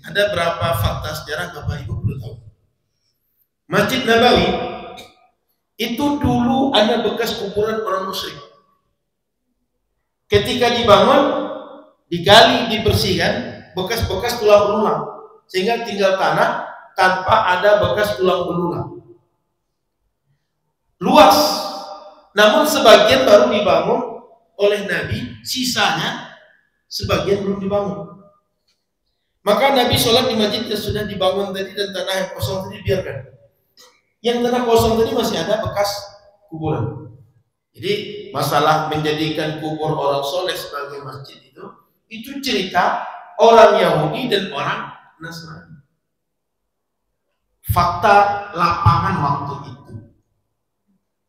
Ada berapa fakta sejarah Bapak Ibu perlu tahu. Masjid Nabawi itu dulu ada bekas kuburan orang musyrik. Ketika dibangun, digali, dibersihkan, bekas-bekas tulang belulang, sehingga tinggal tanah tanpa ada bekas tulang belulang. Luas, namun sebagian baru dibangun oleh Nabi, sisanya sebagian belum dibangun. Maka Nabi sholat di masjid yang sudah dibangun tadi dan tanah yang kosong tadi biarkan. Yang tanah kosong tadi masih ada bekas kuburan. Jadi masalah menjadikan kubur orang soleh sebagai masjid itu cerita orang Yahudi dan orang Nasrani. Fakta lapangan waktu itu.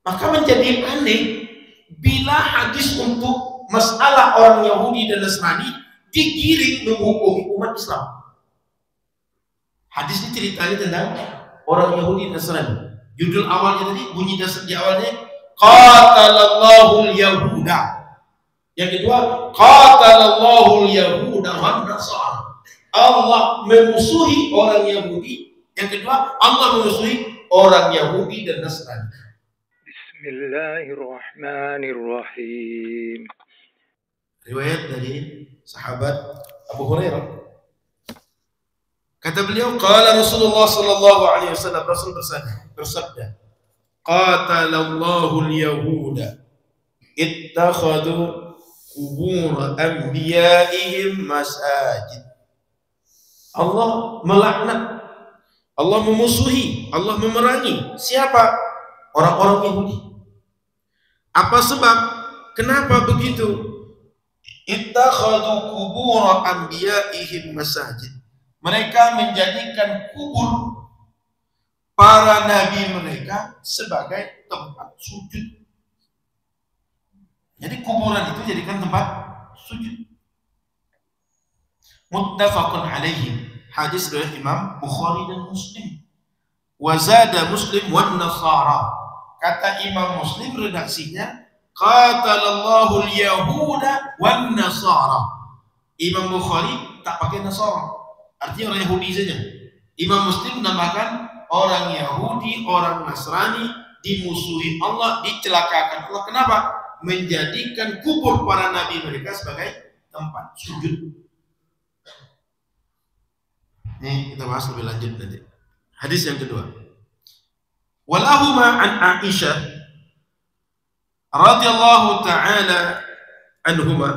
Maka menjadi aneh bila hadis untuk masalah orang Yahudi dan Nasrani digiring menghukumi umat Islam. Hadis ini ceritanya tentang orang Yahudi dan Nasrani. Judul awalnya tadi, bunyi dasar di awalnya, Qatalallahu al-Yahuda. Yang kedua, Qatalallahu al-Yahuda wan Nasara. Allah memusuhi orang Yahudi. Yang kedua, Allah memusuhi orang Yahudi dan Nasrani. Bismillahirrahmanirrahim. Riwayat dari sahabat Abu Hurairah. Kata beliau, qala Rasulullah sallallahu alaihi wasallam, Rasul bersabda, Qatalallahu al-Yahuda ittakhadhu qubur anbiya'ihim masajid. Allah melaknat, Allah memusuhi, Allah memerangi siapa? Orang-orang Yahudi. Apa sebab? Kenapa begitu? Ittakhadhu qubur anbiya'ihim masajid. Mereka menjadikan kubur para nabi mereka sebagai tempat sujud. Jadi kuburan itu jadikan tempat sujud. Muttafaqun alaihi. Hadis riwayat Imam Bukhari dan Muslim. Wa zada Muslim wan Nasara. Kata Imam Muslim redaksinya, Qatalallahu al-Yahuda wan Nasara. Imam Bukhari tak pakai Nasara, artinya orang Yahudi saja. Imam Muslim menambahkan orang Yahudi, orang Nasrani dimusuhi Allah, dicelakakan Allah. Kenapa? Menjadikan kubur para nabi mereka sebagai tempat sujud. Ini kita bahas lebih lanjut nanti. Hadis yang kedua. Walahuma an Aisyah radhiyallahu ta'ala anhuma.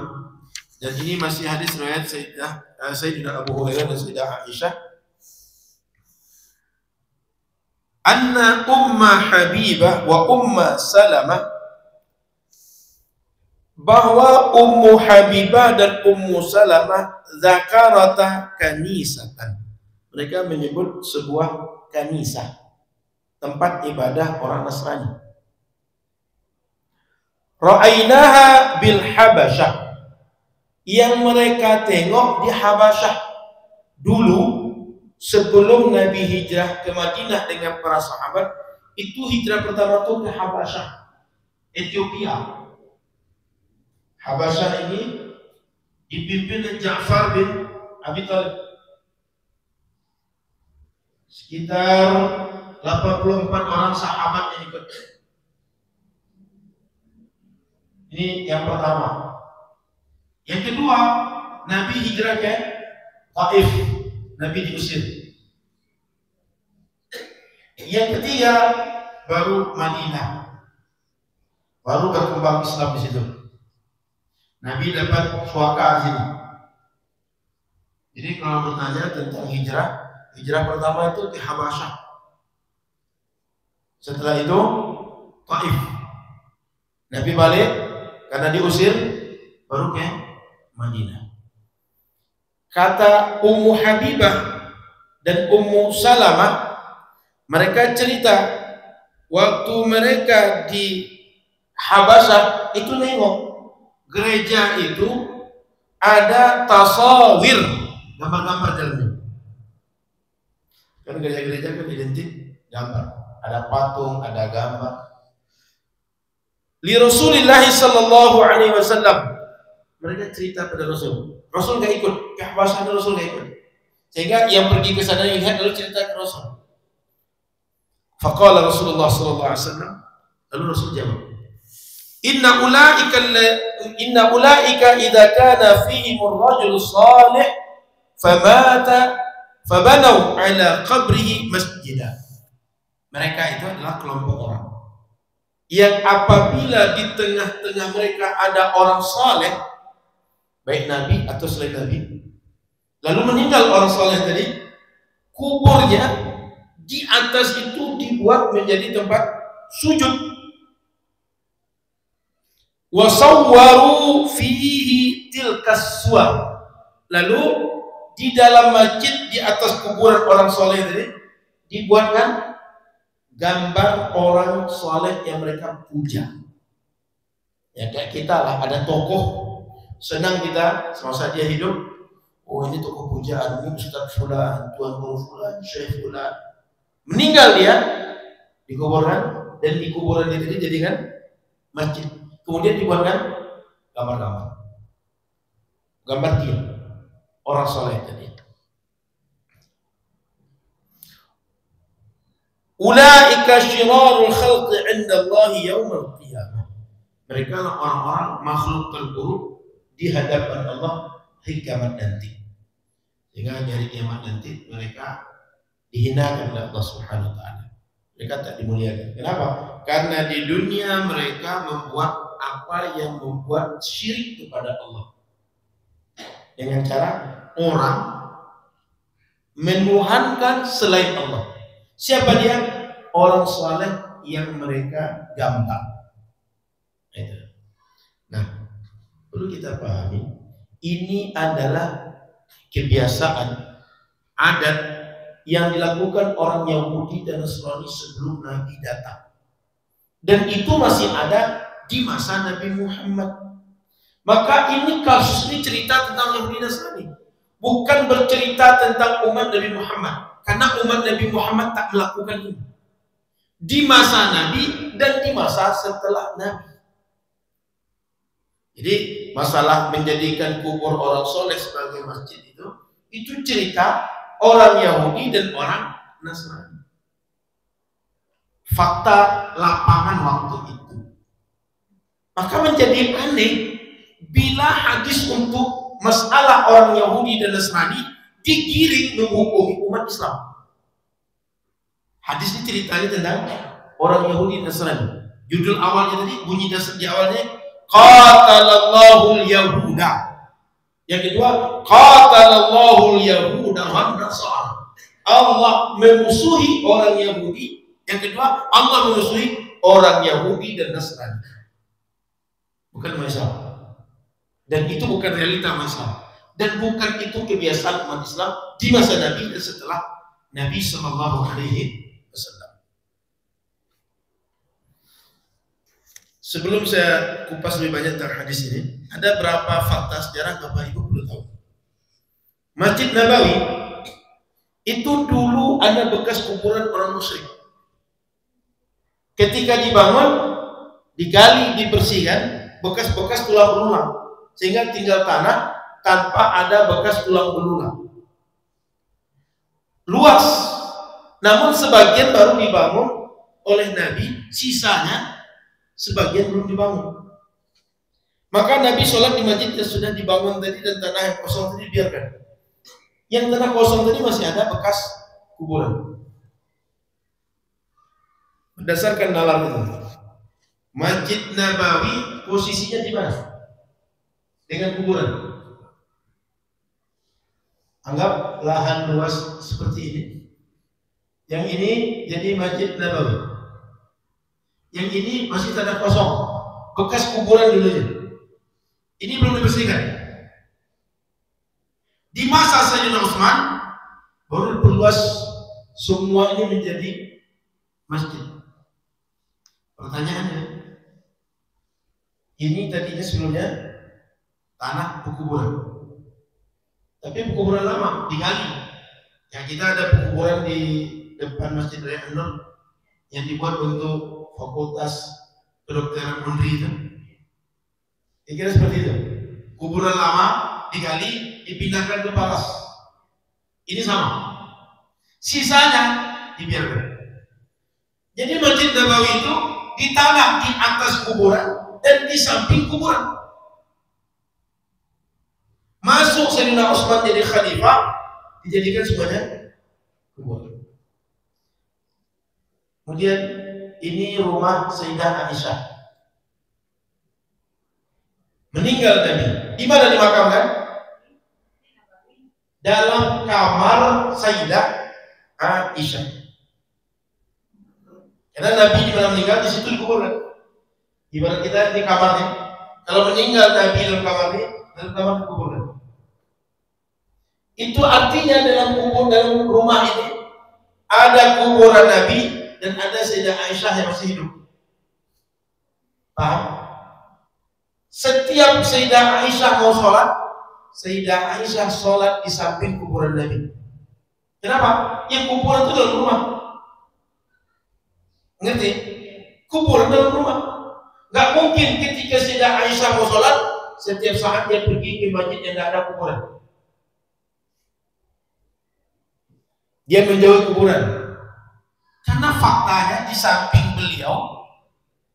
Dan ini masih hadis riwayat Sayyidina Abu Hurairah dan Sayyidah Aisyah. Anna Umma Habibah wa Umma Salamah, bahwa Ummu Habibah dan Ummu Salamah zakarata kanisatan. Mereka menyebut sebuah kanisah, tempat ibadah orang Nasrani. Ra'ainaha bil Habasyah, yang mereka tengok di Habasyah dulu sebelum Nabi hijrah ke Madinah dengan para sahabat. Itu hijrah pertama itu ke Habasyah, Ethiopia. Habasyah ini dipimpin oleh Ja'far bin Abi Thalib. Sekitar 84 orang sahabat yang ikut. Ini yang pertama. Yang kedua, Nabi hijrah ke Taif, Nabi diusir. Yang ketiga, baru Madinah, baru berkembang Islam di situ. Nabi dapat suaka di sini. Jadi kalau bertanya tentang hijrah pertama itu ke Habasyah. Setelah itu Taif. Nabi balik karena diusir, baru ke Madinah. Kata Ummu Habibah dan Ummu Salamah, mereka cerita waktu mereka di Habasyah itu nengok gereja itu ada tasawir, gambar-gambar dalamnya. Kan gereja-gereja kan identik gambar, ada patung, ada gambar. Li Rasulillah sallallahu alaihi wasallam, mereka cerita pada Rasul. Rasul gak ikut, ke Habasyah Rasul gak ikut. Sehingga yang pergi ke sana lihat lalu cerita ke Rasul. Faqala Rasulullah sallallahu alaihi wasallam, lalu Rasul jawab, Inna ulaika idza kana fihim ar-rajul salih famata fabanaw ala qabrihi masjidah. Mereka itu adalah kelompok orang yang apabila di tengah-tengah mereka ada orang saleh, baik nabi atau selain nabi, lalu meninggal orang saleh tadi, kuburnya di atas itu dibuat menjadi tempat sujud. Wasawwaru fihi tilkas suwar. Lalu di dalam masjid di atas kuburan orang soleh tadi dibuatkan gambar orang soleh yang mereka puja. Ya kayak kita lah, ada tokoh senang kita semasa dia hidup. Oh ini tokoh pujaan, ini Ustaz Fulan, Tuan Guru Fulan, Syekh Fulan. Meninggal dia, dikuburkan, dan di kuburan itu dijadikan masjid. Kemudian dibuatkan gambar dia orang soleh tadi. Ulaika syirarul khalqi 'inda Allah yaumil qiyamah. Mereka adalah orang-orang makhluk terburuk di hadapan Allah hari kiamat nanti. Sehingga di hari kiamat nanti mereka dihinakan oleh Allah Subhanahu wa taala. Mereka tak dimuliakan. Kenapa? Karena di dunia mereka membuat apa yang membuat syirik kepada Allah. Dengan cara orang menuhankan selain Allah. Siapa dia? Orang saleh yang mereka gambar. Nah, perlu kita pahami, ini adalah kebiasaan, adat yang dilakukan orang Yahudi dan Nasrani sebelum Nabi datang. Dan itu masih ada di masa Nabi Muhammad. Maka ini kasus ini cerita tentang Yahudi Nasrani, bukan bercerita tentang umat Nabi Muhammad, karena umat Nabi Muhammad tak melakukan ini di masa Nabi dan di masa setelah Nabi. Jadi masalah menjadikan kubur orang soleh sebagai masjid itu cerita orang Yahudi dan orang Nasrani. Fakta lapangan waktu itu. Maka menjadi aneh bila hadis untuk masalah orang Yahudi dan Nasrani digiring menghukumi umat Islam. Hadis ini ceritanya tentang orang Yahudi dan Nasrani. Judul awalnya tadi, bunyi dasar di awalnya, Qatalallahu al-Yahuda. Yang kedua, Qatalallahu al-Yahuda wan Nasara. Allah memusuhi orang Yahudi. Yang kedua, Allah memusuhi orang Yahudi dan Nasrani. Bukan masalah. Dan itu bukan realita masalah. Dan bukan itu kebiasaan umat Islam di masa Nabi dan setelah Nabi Sallallahu Alaihi Wasallam. Sebelum saya kupas lebih banyak tentang hadis ini, ada berapa fakta sejarah Bapak Ibu perlu tahu. Masjid Nabawi itu dulu ada bekas kuburan orang musyrik. Ketika dibangun, digali, dibersihkan, bekas-bekas tulang belulang, sehingga tinggal tanah tanpa ada bekas tulang belulang. Luas, namun sebagian baru dibangun oleh Nabi, sisanya sebagian belum dibangun. Maka Nabi sholat di masjid yang sudah dibangun tadi dan tanah yang kosong tadi biarkan. Yang tanah kosong tadi masih ada bekas kuburan. Berdasarkan nalar itu, Masjid Nabawi posisinya di mana? Dengan kuburan. Anggap lahan luas seperti ini. Yang ini jadi Masjid Nabawi. Yang ini masih tanah kosong, bekas kuburan dulunya. Ini belum dibersihkan. Di masa Sayyidina Utsman baru diperluas semua ini menjadi masjid. Pertanyaannya, ini tadinya sebelumnya tanah pekuburan, tapi pekuburan lama digali. Yang kita ada pekuburan di depan Masjid Raya Nur yang dibuat untuk Fakultas Kedokteran Unri itu. Kira seperti itu. Kuburan lama digali, dipindahkan ke Palas. Ini sama. Sisanya dibiarkan. Jadi Masjid Nabawi itu di tanah di atas kuburan dan di samping kuburan. Masuk Sayyidina Utsman jadi khalifah, dijadikan semuanya kuburan. Kemudian ini rumah Sayyidah Aisyah. Meninggal Nabi. Di mana dimakamkan? Dalam kamar Sayyidah Aisyah. Karena Nabi di mana meninggal di situ dikuburkan. Ibarat kita di kamarnya. Kalau meninggal Nabi dalam kamarnya, dalam kamar dikuburkan. Itu artinya dalam rumah ini ada kuburan Nabi dan ada Sayyidah Aisyah yang masih hidup. Paham? Setiap Sayyidah Aisyah mau sholat, Sayyidah Aisyah sholat di samping kuburan Nabi. Kenapa? Ya kuburan itu dalam rumah. Ngerti? Kuburan dalam rumah. Gak mungkin ketika Sayyidah Aisyah mau sholat, setiap saat dia pergi ke masjid yang gak ada kuburan. Dia menjauhi kuburan. Karena faktanya di samping beliau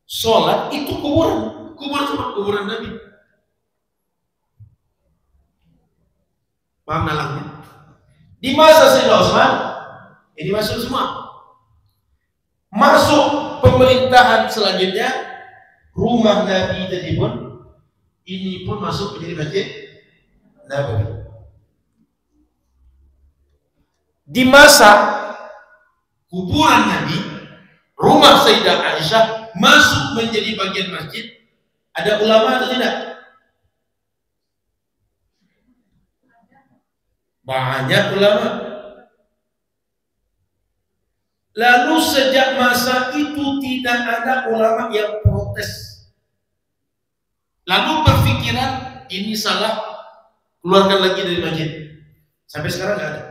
sholat itu kuburan. Kuburan Nabi. Paham dalangnya? Di masa Sayyidina Utsman ini masuk semua. Masuk pemerintahan selanjutnya, rumah Nabi tadi pun ini pun masuk menjadi Masjid Nabawi. Di masa kuburan Nabi, rumah Sayyidah Aisyah masuk menjadi bagian masjid. Ada ulama atau tidak? Banyak ulama. Lalu sejak masa itu tidak ada ulama yang protes. Lalu berpikiran ini salah, keluarkan lagi dari masjid. Sampai sekarang nggak ada.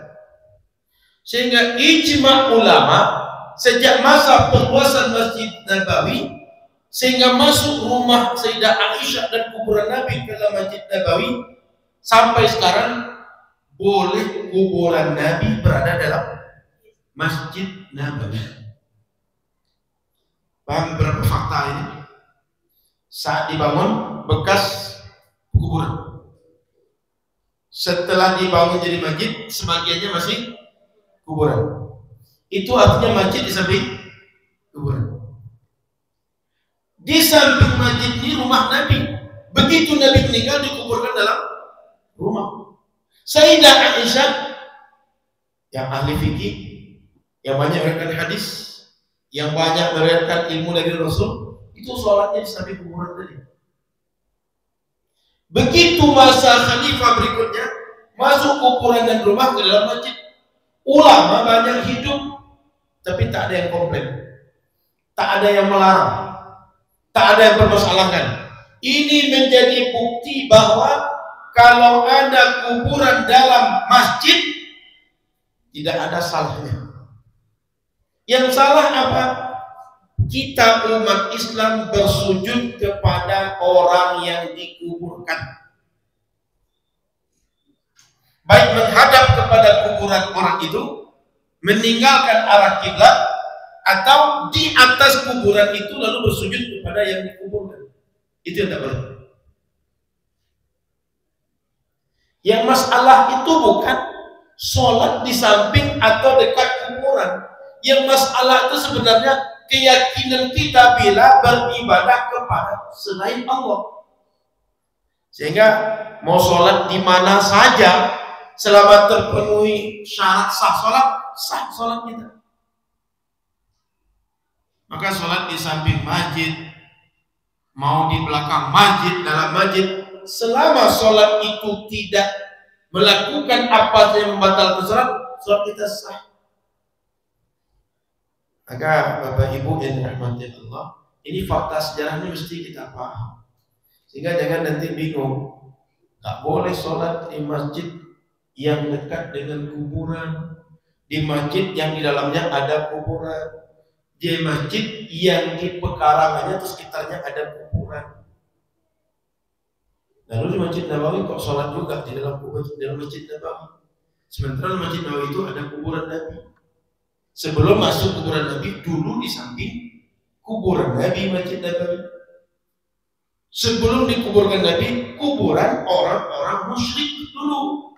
Sehingga ijma ulama sejak masa perluasan Masjid Nabawi sehingga masuk rumah Sayyidah Aisyah dan kuburan Nabi ke dalam Masjid Nabawi sampai sekarang boleh kuburan Nabi berada dalam Masjid Nabawi. Paham berapa fakta ini? Saat dibangun bekas kuburan. Setelah dibangun jadi masjid, sebagiannya masih kuburan. Itu artinya masjid di samping kuburan. Di samping masjid ini rumah Nabi. Begitu Nabi meninggal dikuburkan dalam rumah. Sayyidah Aisyah yang ahli fikih, yang banyak meriwayatkan hadis, yang banyak meriwayatkan ilmu dari Rasul, itu sholatnya di samping kuburan tadi. Begitu masa khalifah berikutnya masuk kuburan dan rumah ke dalam masjid. Ulama banyak hidup, tapi tak ada yang komplain, tak ada yang melarang, tak ada yang permasalahkan. Ini menjadi bukti bahwa kalau ada kuburan dalam masjid tidak ada salahnya. Yang salah apa? Kita umat Islam bersujud kepada orang yang dikuburkan. Baik menghadap kepada kuburan orang itu, meninggalkan arah kiblat, atau di atas kuburan itu lalu bersujud kepada yang dikuburkan. Itu yang tak boleh. Yang masalah itu bukan sholat di samping atau dekat kuburan. Yang masalah itu sebenarnya keyakinan kita bila beribadah kepada selain Allah. Sehingga mau sholat di mana saja, selama terpenuhi syarat sah sholat kita. Maka sholat di samping masjid, mau di belakang masjid, dalam masjid, selama sholat itu tidak melakukan apa yang membatalkan sholat kita sah. Maka Bapak Ibu yang dirahmati Allah, ini fakta sejarahnya mesti kita paham. Sehingga jangan nanti bingung, tak boleh sholat di masjid yang dekat dengan kuburan, di masjid yang di dalamnya ada kuburan, di masjid yang di pekarangannya atau sekitarnya ada kuburan. Lalu di Masjid Nabawi kok sholat juga di dalam masjid Nabawi? Sementara Masjid Nabawi itu ada kuburan Nabi. Sebelum masuk kuburan Nabi, dulu di samping kuburan Nabi Masjid Nabawi. Sebelum dikuburkan Nabi, kuburan orang-orang musyrik dulu.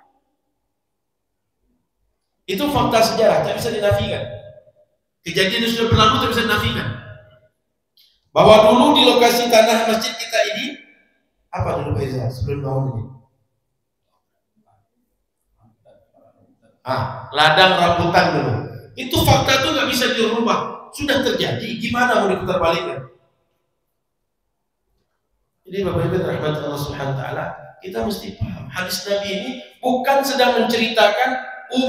Itu fakta sejarah, tak bisa dinafikan. Kejadian yang sudah berlalu tak bisa dinafikan. Bahwa dulu di lokasi tanah masjid kita ini, apa dulu Pak Iza sebelum bangun ini? Ladang rambutan dulu. Itu fakta itu nggak bisa dirubah. Sudah terjadi, gimana mau diputar balikkan? Jadi Bapak Ibu rahmat Allah Subhanahu wa taala, kita mesti paham hadis Nabi ini bukan sedang menceritakan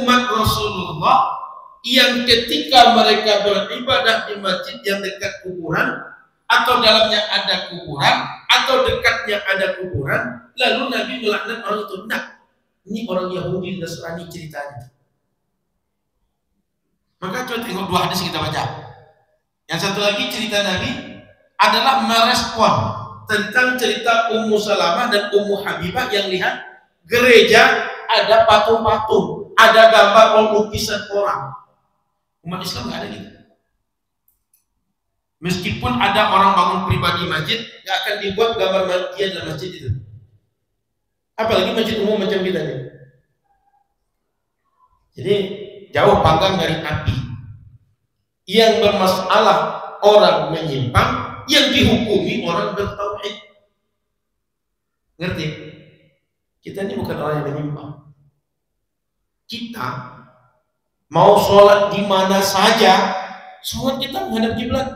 umat Rasulullah yang ketika mereka beribadah di masjid yang dekat kuburan atau dalamnya ada kuburan atau dekatnya ada kuburan lalu Nabi melaknat orang itu. Nah, ini orang Yahudi Nasrani ceritanya. Maka coba tengok dua hadis kita baca. Yang satu lagi cerita Nabi adalah merespon tentang cerita Ummu Salamah dan Ummu Habibah yang lihat gereja ada patung-patung, ada gambar lukisan orang. Umat Islam nggak ada gitu. Meskipun ada orang bangun pribadi masjid, nggak akan dibuat gambar dia dalam masjid itu. Apalagi masjid umum macam kita ini. Jadi jauh panggang dari api. Yang bermasalah orang menyimpang, yang dihukumi orang bertauhid. Ngerti? Kita ini bukan orang yang menyimpang. Kita mau sholat di mana saja, sholat kita menghadap kiblat.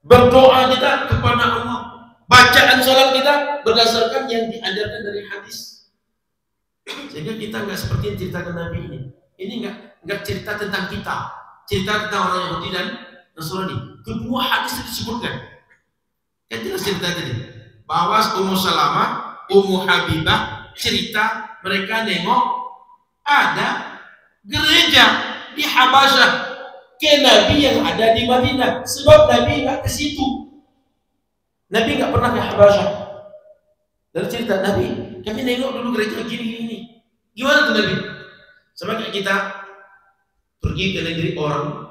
Berdoa kita kepada Allah. Bacaan sholat kita berdasarkan yang diajarkan dari hadis. Sehingga kita nggak seperti yang ceritakan Nabi ini. Ini nggak cerita tentang kita, cerita tentang orang Yahudi dan Nasrani. Kedua hadis itu disebutkan. Kan jelas cerita tadi. Bahwa Ummu Salamah, Ummu Habibah cerita mereka nengok ada gereja di Habasyah ke Nabi yang ada di Madinah. Sebab Nabi nggak ke situ. Nabi nggak pernah ke Habasyah. Dari cerita Nabi, kami nengok dulu gereja gini. Gimana tuh Nabi? Sama kayak kita pergi ke negeri orang,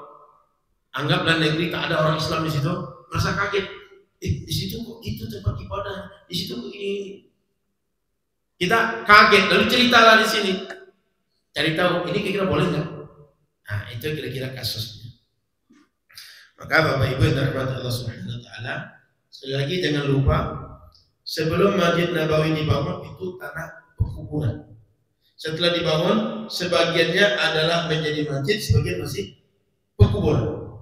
anggaplah negeri tak ada orang Islam di situ, merasa kaget. Di situ kok itu tempat ibadah, di situ kok ini. Kita kaget, lalu ceritalah di sini. Cari tahu ini kira-kira boleh nggak? Nah, itu kira-kira kasusnya. Maka Bapak Ibu yang dirahmati Allah Subhanahu wa taala, sekali lagi jangan lupa sebelum Masjid Nabawi dibangun itu tanah pekuburan. Setelah dibangun, sebagiannya adalah menjadi masjid, sebagian masih pekuburan.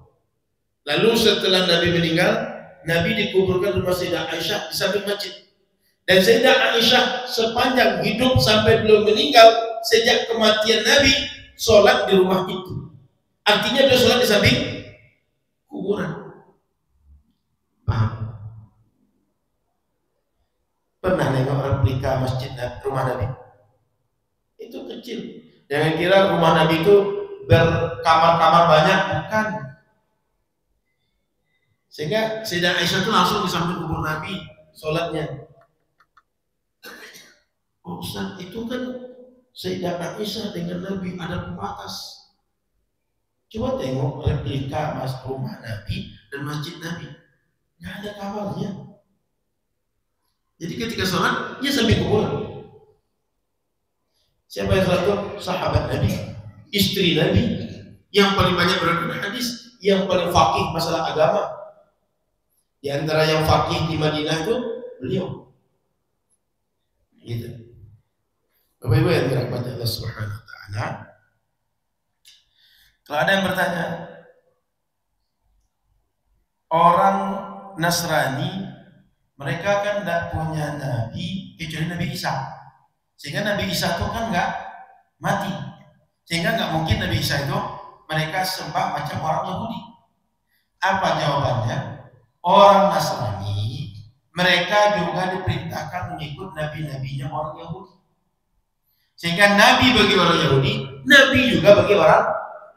Lalu setelah Nabi meninggal, Nabi dikuburkan di rumah Sayyidah Aisyah di samping masjid. Dan Sayyidah Aisyah sepanjang hidup sampai belum meninggal, sejak kematian Nabi, sholat di rumah itu. Artinya dia sholat di samping kuburan. Paham? Pernah nengok replika masjid rumah Nabi? Itu kecil. Jangan kira rumah Nabi itu berkamar-kamar banyak, bukan. Sehingga Sayyidah Aisyah itu langsung di samping kubur Nabi sholatnya. Oh Ustaz, itu kan Sayyidah Aisyah dengan Nabi ada pembatas. Coba tengok replika rumah Nabi dan masjid Nabi, nggak ada kamarnya. Jadi ketika sholat, dia sambil kubur. Siapa yang sholat? Sahabat Nabi, istri Nabi, yang paling banyak berakhir hadis, yang paling faqih masalah agama. Di antara yang faqih di Madinah itu beliau. Gitu. Bapak Ibu yang dirahmati Allah Subhanahu wa taala. Kalau ada yang bertanya, orang Nasrani mereka kan tidak punya Nabi kecuali Nabi Isa. Sehingga Nabi Isa itu kan nggak mati. Sehingga nggak mungkin Nabi Isa itu mereka sembah macam orang Yahudi. Apa jawabannya? Orang Nasrani mereka juga diperintahkan mengikut nabi-nabinya orang Yahudi. Sehingga Nabi bagi orang Yahudi, Nabi juga bagi orang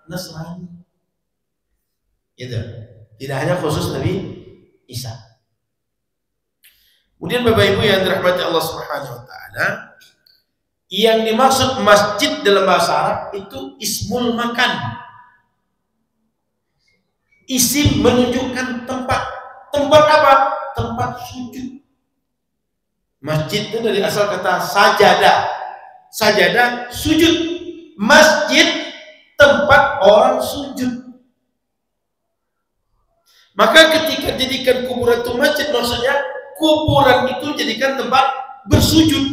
Nasrani. Itu tidak hanya khusus Nabi Isa. Kemudian Bapak Ibu yang dirahmati Allah Subhanahu wa taala, Yang dimaksud masjid dalam bahasa Arab itu ismul makan. Isim menunjukkan tempat. Tempat apa? Tempat sujud. Masjid itu dari asal kata sajadah. Sajadah sujud. Masjid tempat orang sujud. Maka ketika jadikan kuburan itu masjid, maksudnya kuburan itu jadikan tempat bersujud.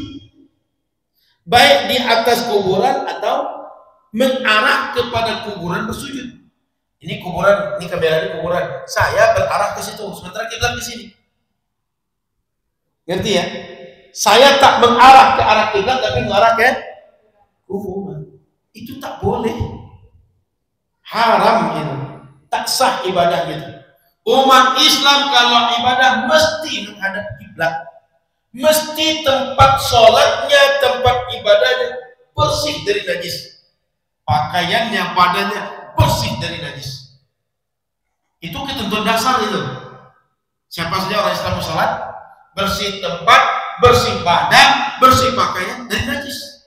Baik di atas kuburan atau mengarah kepada kuburan bersujud. Ini kuburan, ini kamera ini kuburan. Saya berarah ke situ, sementara kiblat ke sini. Ngerti ya? Saya tak mengarah ke arah kiblat, tapi mengarah ke kuburan. Itu tak boleh. Haram itu. Tak sah ibadah gitu. Umat Islam kalau ibadah mesti menghadap kiblat. Mesti tempat sholatnya, tempat ibadahnya bersih dari najis. Pakaiannya, badannya bersih dari najis. Itu ketentuan dasar itu. Siapa saja orang Islam sholat, bersih tempat, bersih badan, bersih pakaian dari najis.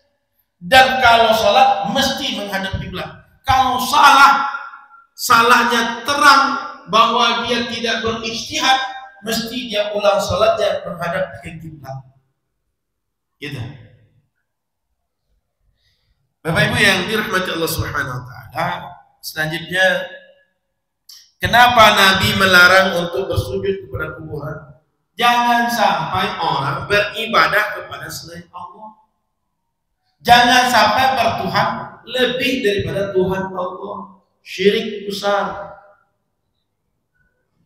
Dan kalau sholat mesti menghadap kiblat. Kalau salah, salahnya terang bahwa dia tidak berijtihad, mesti dia ulang sholatnya menghadap ke kiblat. Gitu. Bapak Ibu yang dirahmati Allah Subhanahu wa taala, selanjutnya kenapa Nabi melarang untuk bersujud kepada kuburan? Jangan sampai orang beribadah kepada selain Allah. Jangan sampai bertuhan lebih daripada Tuhan Allah. Syirik besar.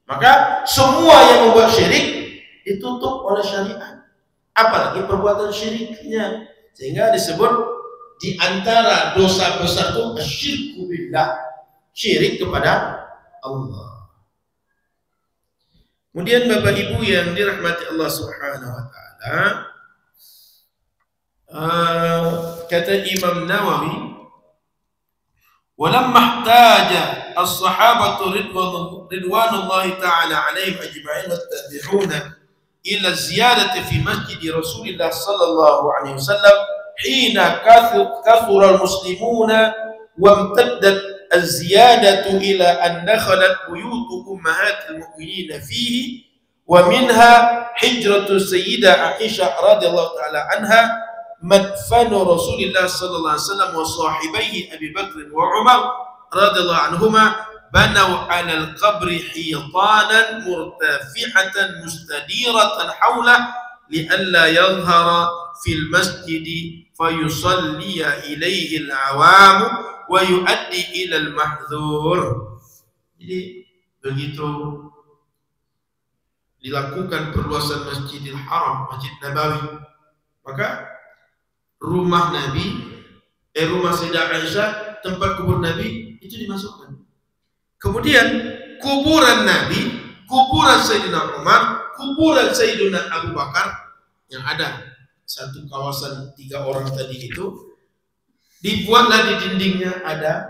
Maka semua yang membuat syirik ditutup oleh syariat. Apalagi perbuatan syiriknya. Sehingga disebut di antara dosa besar itu asyirku billah, syirik kepada Allah. Kemudian Bapak Ibu yang dirahmati Allah Subhanahu wa taala, kata Imam Nawawi, "Walamma ihtaja as-sahabatu ridwanullahi ta'ala 'alaihim ajma'in wattabi'una ila ziyadati fi masjid Rasulillah sallallahu alaihi wasallam حين كثر المسلمون وامتدت الزيادة إلى أن دخلت بيوت أمهات المؤمنين فيه ومنها حجرة السيدة عائشة رضي الله تعالى عنها مدفن رسول الله صلى الله عليه وسلم وصاحبيه أبي بكر وعمر رضي الله عنهما بنوا على القبر حيطانا مرتفعة مستديرة حوله لئلا يظهر في المسجد فيصلي إليه العوام ويؤدي إلى المحذور. Jadi begitu dilakukan perluasan Masjidil Haram, Masjid Nabawi, maka rumah Nabi, rumah Sayyidah Aisyah, tempat kubur Nabi itu dimasukkan. Kemudian kuburan Nabi, kuburan Sayyidina Umar, kuburan Sayyidina Abu Bakar yang ada satu kawasan 3 orang tadi itu, dibuatlah di dindingnya ada,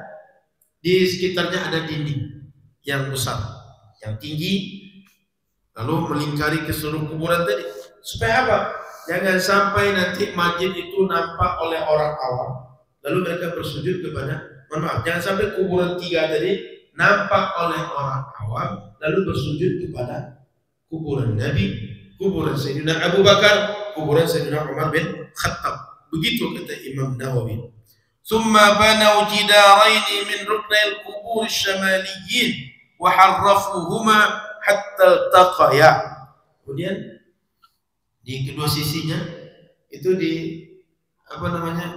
di sekitarnya ada dinding yang besar, yang tinggi, lalu melingkari ke seluruh kuburan tadi. Supaya apa? Jangan sampai nanti masjid itu nampak oleh orang awam, lalu mereka bersujud kepada, mohon maaf, jangan sampai kuburan 3 tadi nampak oleh orang awam, lalu bersujud kepada kuburan Nabi, kuburan Sayyidina Abu Bakar, kuburan Sayyidina Umar bin Khattab. Begitu kata Imam Nawawi. Thumma banau jidaraini min ruknil kubur syamaliyin wa harrafuhuma hatta altaqaya. Kemudian di kedua sisinya itu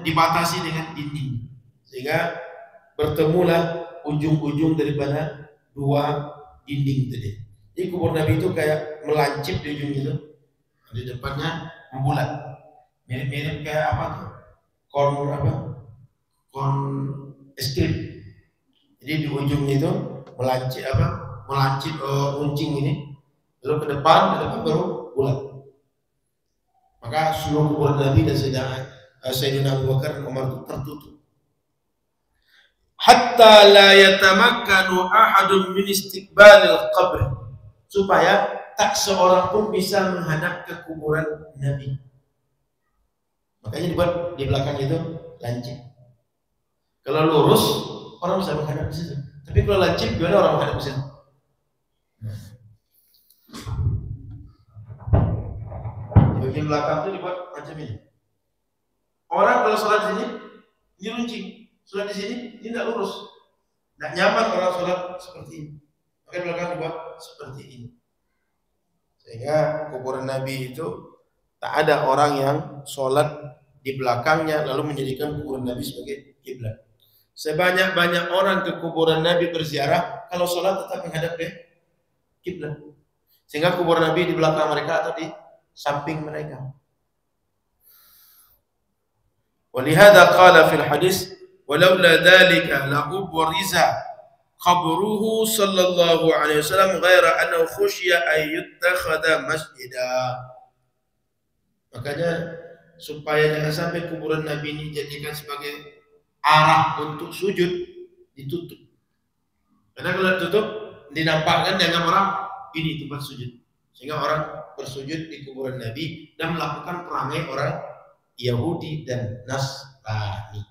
dibatasi dengan dinding, sehingga bertemulah ujung-ujung daripada 2 dinding tadi. Jadi kubur Nabi itu kayak melancip di ujung itu, di depannya bulat, mirip-mirip kayak apa tuh, kon es krim. Jadi di ujung itu melancip runcing ini, lalu ke depan baru bulat. Maka seluruh kubur Nabi dan Sayyidina Abu Bakar dan Umar itu tertutup. Hatta la yatamakkanu ahadun min istiqbalil qabr, supaya tak seorang pun bisa menghadap ke kuburan Nabi. Makanya dibuat di belakang itu lancip. Kalau lurus orang bisa menghadap ke situ. Tapi kalau lancip gimana orang menghadap ke situ? Di bagian belakang itu dibuat macam ini. Orang kalau sholat di sini, ini runcing. Sholat di sini, ini tidak lurus. Tidak nyaman orang sholat seperti ini. Maka belakang dibuat seperti ini. Sehingga kuburan Nabi itu tak ada orang yang sholat di belakangnya lalu menjadikan kuburan Nabi sebagai kiblat. Sebanyak-banyak orang ke kuburan Nabi berziarah, kalau sholat tetap menghadap ke kiblat. Sehingga kuburan Nabi di belakang mereka atau di samping mereka. Walihada qala fil hadis, walaula dzalika la ubriza qabruhu sallallahu alaihi wasallam ghaira annahu khusyiya ay yuttakhadha masjida. Makanya supaya jangan sampai kuburan Nabi ini dijadikan sebagai arah untuk sujud, ditutup. Karena kalau ditutup dinampakkan dengan orang ini tempat sujud. Sehingga orang bersujud di kuburan Nabi dan melakukan perangai orang Yahudi dan Nasrani.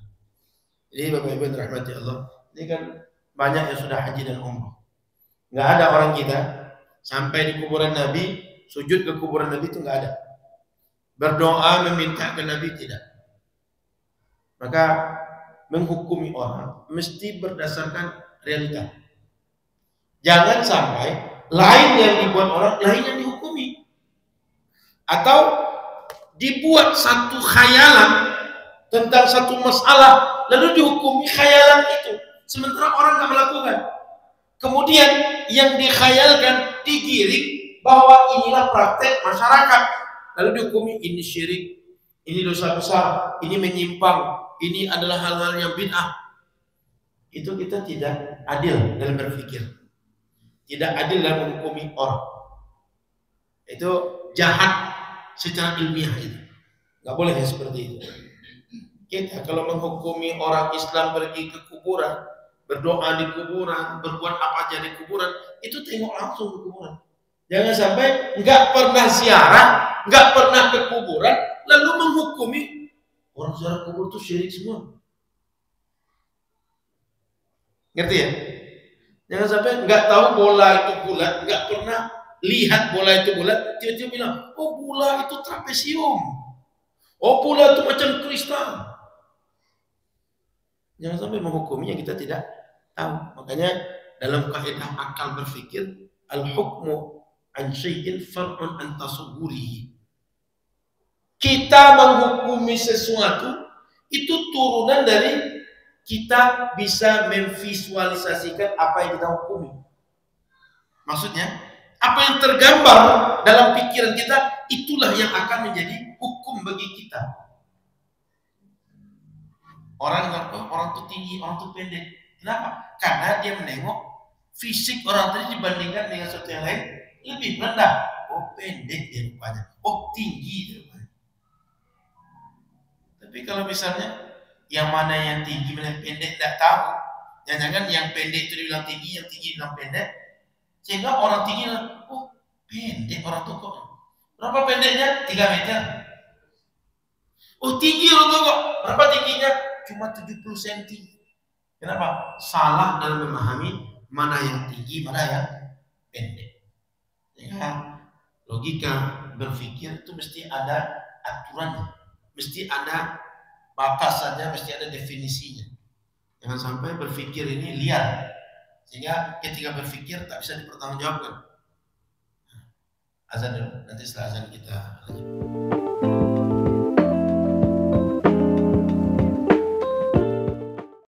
Jadi Bapak Ibu yang dirahmati Allah, ini kan banyak yang sudah haji dan umrah. Nggak ada orang kita sampai di kuburan Nabi, sujud ke kuburan Nabi itu nggak ada. Berdoa meminta ke Nabi tidak. Maka menghukumi orang mesti berdasarkan realita. Jangan sampai lain yang dibuat orang, lain yang dihukumi. Atau dibuat satu khayalan tentang satu masalah lalu dihukumi khayalan itu, sementara orang nggak melakukan. Kemudian yang dikhayalkan digiring bahwa inilah praktek masyarakat, lalu dihukumi ini syirik, ini dosa besar, ini menyimpang, ini adalah hal-hal yang bid'ah. Itu kita tidak adil dalam berpikir, tidak adil dalam menghukumi orang. Itu jahat secara ilmiah itu. Nggak boleh ya seperti itu. Kita kalau menghukumi orang Islam pergi ke kuburan, berdoa di kuburan, berbuat apa aja di kuburan, itu tengok langsung ke kuburan. Jangan sampai nggak pernah ziarah, nggak pernah ke kuburan, lalu menghukumi orang ziarah kubur itu syirik semua. Ngerti ya? Jangan sampai nggak tahu bola itu bulat, nggak pernah lihat bola itu bulat, tiba-tiba bilang, oh bola itu trapesium, oh bola itu macam kristal. Jangan sampai menghukumi yang kita tidak tahu. Makanya dalam kaidah akal berpikir, al-hukmu an syai'in far'un an tasawwurihi. Kita menghukumi sesuatu itu turunan dari kita bisa memvisualisasikan apa yang kita hukumi. Maksudnya, apa yang tergambar dalam pikiran kita, itulah yang akan menjadi hukum bagi kita. Orang itu tinggi, orang itu pendek. Kenapa? Karena dia menengok fisik orang tadi dibandingkan dengan sesuatu yang lain lebih rendah. Oh pendek dia rupanya, oh tinggi dia rupanya. Tapi kalau misalnya yang mana yang tinggi, mana yang pendek tidak tahu. Jangan-jangan yang pendek itu dibilang tinggi, yang tinggi dibilang pendek. Sehingga orang tinggi bilang, oh pendek orang itu kok. Berapa pendeknya? 3 meter. Oh tinggi orang itu kok. Berapa tingginya? Cuma 70 cm. Kenapa? Salah dalam memahami mana yang tinggi, mana yang pendek. Ya, logika berpikir itu mesti ada aturannya, mesti ada batasannya, mesti ada definisinya. Jangan sampai berpikir ini liar, sehingga ketika berpikir tak bisa dipertanggungjawabkan. Azan dulu, nanti setelah azan kita lanjut.